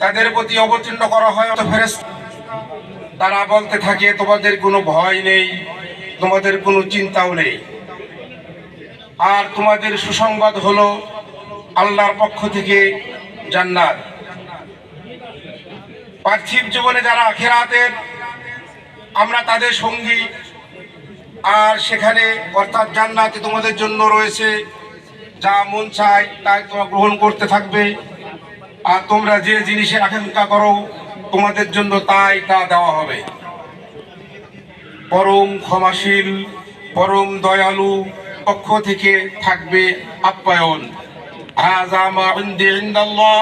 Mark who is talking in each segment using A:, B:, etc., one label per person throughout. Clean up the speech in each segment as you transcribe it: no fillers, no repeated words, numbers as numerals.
A: তাদের প্রতি অবতীর্ণ করা হয় ফেরেশতা। তারা বলতে থাকে তোমাদের কোনো ভয় নেই, তোমাদের কোনো চিন্তাও নেই, আর তোমাদের সুসংবাদ হলো আল্লাহর পক্ষ থেকে জান্নাত। পার্থিব জীবনে যারা আখিরাতের আমরা তাদের সঙ্গী, আর সেখানে অর্থাৎ জান্নাতে তোমাদের জন্য রয়েছে যা মন চায় তাই তোমরা গ্রহণ করতে থাকবে, আর তোমরা যে জিনিসের আকাঙ্ক্ষা করো তোমাদের জন্য তাই তা দেওয়া হবে। পরম ক্ষমাশীল, পরম দয়ালু পক্ষ থেকে থাকবে আপ্যায়ন। হাযা মা ইনদি ইনদাল্লাহ।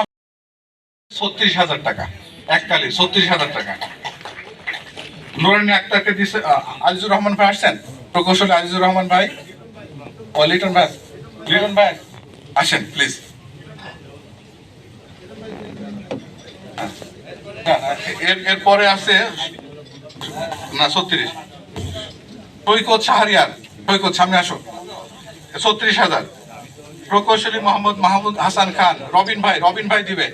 B: ৩৬,০০০ টাকা এককালে, ৩৬,০০০ টাকা নুরানি আক্তারকে দিচ্ছে। আজিজুর রহমান ভাই আসছেন, প্রকৌশলী আজিজুর রহমান ভাই ও লিটন ভাই আসেন প্লিজ। এরপরে আছে না ৩৬ সৈকত শাহরিয়ার, সৈকত সামনে আসো, ৩৬,০০০। প্রকৌশলী মোহাম্মদ মাহমুদ হাসান খান, রবিন ভাই দিবে,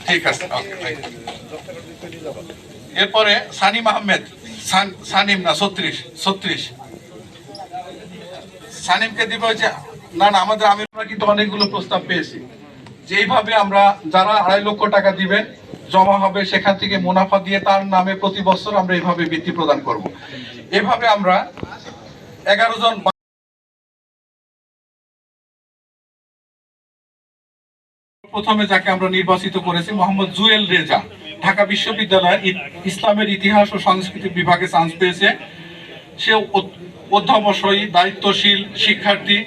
B: ঠিক আছে ওকে ভাই। এরপরে সানিম আহমেদ, সানিম না ৩৬ সানিমকে দিব। যে না আমাদের আমরা কিন্তু অনেকগুলো প্রস্তাব পেয়েছি যে এইভাবে আমরা যারা ২.৫ লক্ষ টাকা দিবেন জমা হবে, সেখান থেকে মুনাফা দিয়ে তার নামে প্রতি বছর আমরা এইভাবে বৃত্তি প্রদান করব। এভাবে আমরা ১১ জন। প্রথমে যাকে আমরা নির্বাচিত করেছি মোহাম্মদ জুয়েল রেজা, ঢাকা বিশ্ববিদ্যালয়ের ইসলামের ইতিহাস ও সংস্কৃতি বিভাগে চান্স পেয়েছে। সে অধ্যবসায়ী, দায়িত্বশীল শিক্ষার্থী।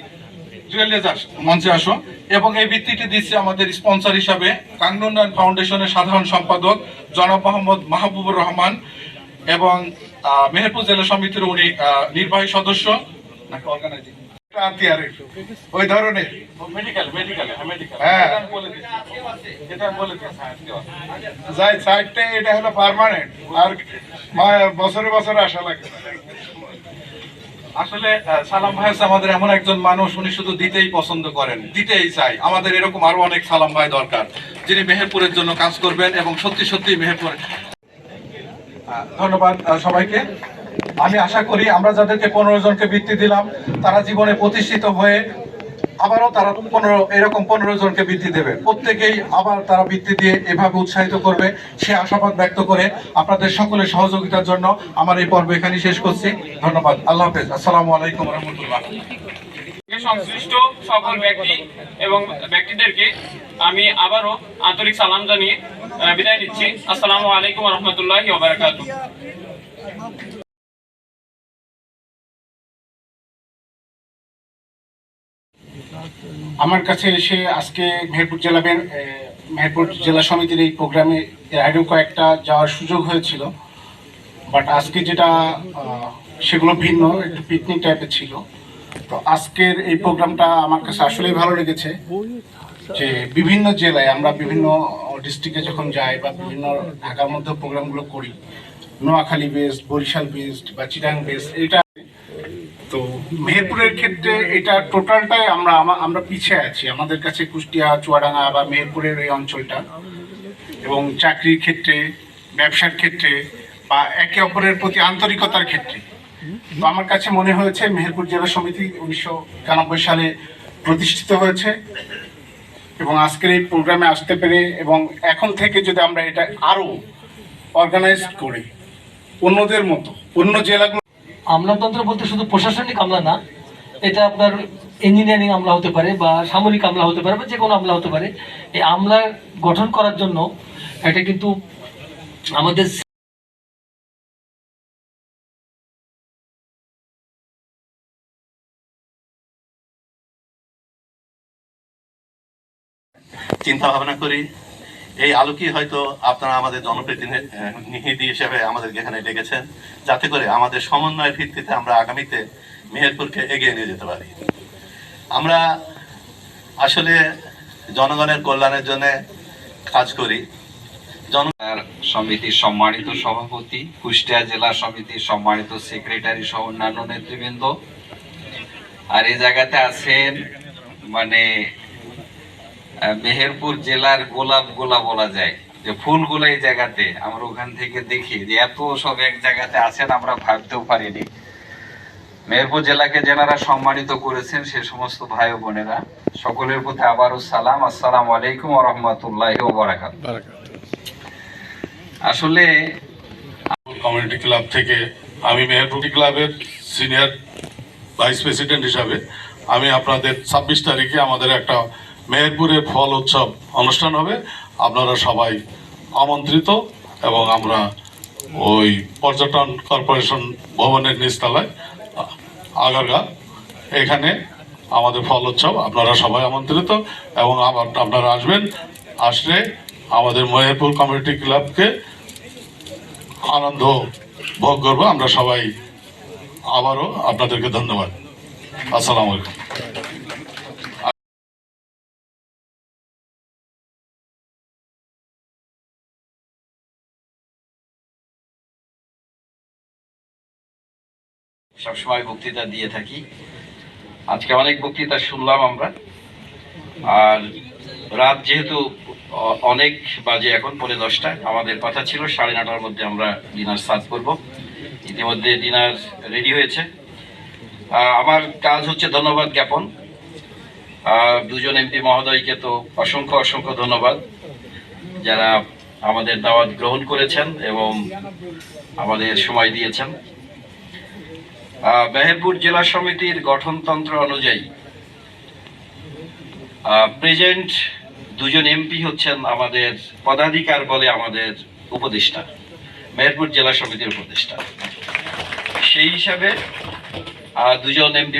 B: জুয়েল রেজা মঞ্চে আসো। এবং এই বৃত্তিটি দিচ্ছে আমাদের স্পন্সর হিসাবে কাঙ্গন উন্নয়ন ফাউন্ডেশনের সাধারণ সম্পাদক জনাব মোহাম্মদ মাহবুবুর রহমান এবং মেহেরপুর জেলা সমিতির উনি নির্বাহী সদস্য নাকি অর্গানাইজিং ওই ধরনের এটা হলো পার্মানেন্ট, আর বছরে বছরে আসা লাগে। আসলে সালাম ভাই আমাদের এমন একজন মানুষ, উনি শুধু দিতেই পছন্দ করেন, দিতেই চাই। আমাদের এরকম আরো অনেক সালাম ভাই দরকার যিনি মেহেরপুরের জন্য কাজ করবেন এবং সত্যি সত্যি মেহেরপুর। ধন্যবাদ সবাইকে। আমি আশা করি আমরা যাদেরকে 15 জনকে বৃত্তি দিলাম তারা জীবনে প্রতিষ্ঠিত হয়ে আবারও তারা এরকম 15 জনকে বৃত্তি দেবে। প্রত্যেকেই আবার তারা বৃত্তি দিয়ে এভাবে উৎসাহিত করবে সে আশাবাদ ব্যক্ত করে আপনাদের সকলের সহযোগিতার জন্য আমার এই পর্ব এখানে শেষ করছি। ধন্যবাদ। আল্লাহ হাফেজ। আসসালামু আলাইকুম ওয়া রাহমাতুল্লাহ।
C: সংশ্লিষ্ট সকল ব্যক্তি এবং ব্যক্তিদেরকে আমি আবারও আন্তরিক সালাম জানিয়ে বিদায় নিচ্ছি। আসসালামু আলাইকুম ওয়া রাহমাতুল্লাহি ওয়া বারাকাতুহু।
A: আমার কাছে এসে আজকে মেহেরপুর জেলা সমিতির এই প্রোগ্রামে এর আগেও কয়েকটা যাওয়ার সুযোগ হয়েছিল, বাট আজকে যেটা সেগুলো ভিন্ন, একটু পিকনিক টাইপের ছিল। তো আজকের এই প্রোগ্রামটা আমার কাছে আসলেই ভালো লেগেছে যে বিভিন্ন জেলায় আমরা বিভিন্ন ডিস্ট্রিক্টে যখন যাই বা বিভিন্ন ঢাকার মধ্যে প্রোগ্রামগুলো করি, নোয়াখালী বেসড, বরিশাল বেসড বা চিটাং বেসড, এটা তো মেহেরপুরের ক্ষেত্রে এটা টোটালটাই আমরা পিছিয়ে আছি। আমাদের কাছে কুষ্টিয়া, চুয়াডাঙ্গা বা মেহেরপুরের এই অঞ্চলটা এবং চাকরির ক্ষেত্রে, ব্যবসার ক্ষেত্রে বা একে অপরের প্রতি আন্তরিকতার ক্ষেত্রে। তো আমার কাছে মনে হয়েছে মেহেরপুর জেলা সমিতি 1991 সালে প্রতিষ্ঠিত হয়েছে এবং আজকের এই প্রোগ্রামে আসতে পেরে এবং এখন থেকে যদি আমরা এটা আরও অর্গানাইজ করি অন্যদের মতো, অন্য জেলাগুলো।
D: আমলাতন্ত্র বলতে শুধু প্রশাসনিক আমলা না, এটা আপনার ইঞ্জিনিয়ারিং আমলা হতে পারে বা সামরিক আমলা হতে পারে বা যে কোনো আমলা হতে পারে। এই আমলা গঠন করার জন্য এটা কিন্তু আমাদের
E: চিন্তা ভাবনা করি। এই আলোকেই হয়তো আপনারা আমাদের জনপ্রতিনিধি হিসেবে আমাদেরকে এখানে ডেকেছেন, যাতে করে আমাদের সমন্বয়ের ভিত্তিতে আমরা আগামীতে মেহেরপুরকে এগিয়ে নিয়ে যেতে পারি। আমরা আসলে জনগণের কল্যাণের জন্য কাজ করি।
F: সমিতির সম্মানিত সভাপতি, কুষ্টিয়া জেলা সমিতির সম্মানিত সেক্রেটারি সহ অন্যান্য নেতৃবৃন্দ, আর এই জায়গাতে আছেন মানে মেহেরপুর জেলার গোলাপ গোলা বলা যায়, যে ফুলগুলো এই জায়গাতে আমরা ওখান থেকে দেখি যে এত সব এক জায়গাতে আছেন, আমরা ভাবতেও পারিনি। মেহেরপুর জেলাকে যারা সম্মানিত করেছেন সে সমস্ত ভাই ও বোনেরা সকলের প্রতি আবারও সালাম, আসসালামু আলাইকুম ওয়া রাহমাতুল্লাহি ওয়া বারাকাতুহু। আসলে
G: কমিউনিটি ক্লাব থেকে আমি মেহেরপুর ক্লাবের সিনিয়র ভাইস প্রেসিডেন্ট হিসাবে আমি আপনাদের 26 তারিখে আমাদের একটা মেহেরপুরের ফল উৎসব অনুষ্ঠান হবে, আপনারা সবাই আমন্ত্রিত। এবং আমরা ওই পর্যটন কর্পোরেশন ভবনের নিচতলায় আগারগা, এখানে আমাদের ফল উৎসব, আপনারা সবাই আমন্ত্রিত এবং আপনারা আসবেন। আসলে আমাদের মেহেরপুর কমিউনিটি ক্লাবকে আনন্দ ভোগ করবো আমরা সবাই। আবারও আপনাদেরকে ধন্যবাদ। আসসালামু আলাইকুম।
F: সবসময় বক্তৃতা দিয়ে থাকি, আজকে অনেক বক্তৃতা শুনলাম আমরা। আর রাত যেহেতু অনেক বাজে, এখন 10:45, আমাদের কথা ছিল 9:30টার মধ্যে আমরা ডিনার সার্ভ করব। ইতিমধ্যে ডিনার রেডি হয়েছে। আমার কাজ হচ্ছে ধন্যবাদ জ্ঞাপন। দুজন এমপি মহোদয়কে তো অসংখ্য অসংখ্য ধন্যবাদ, যারা আমাদের দাওয়াত গ্রহণ করেছেন এবং আমাদের সময় দিয়েছেন। মেহেরপুর জেলা সমিতির গঠনতন্ত্র অনুযায়ী প্রেজেন্ট দুজন এমপি হচ্ছেন আমাদের পদাধিকার বলে আমাদের উপদেষ্টা, মেহেরপুর জেলা সমিতির উপদেষ্টা। সেই হিসাবে দুজন এমপি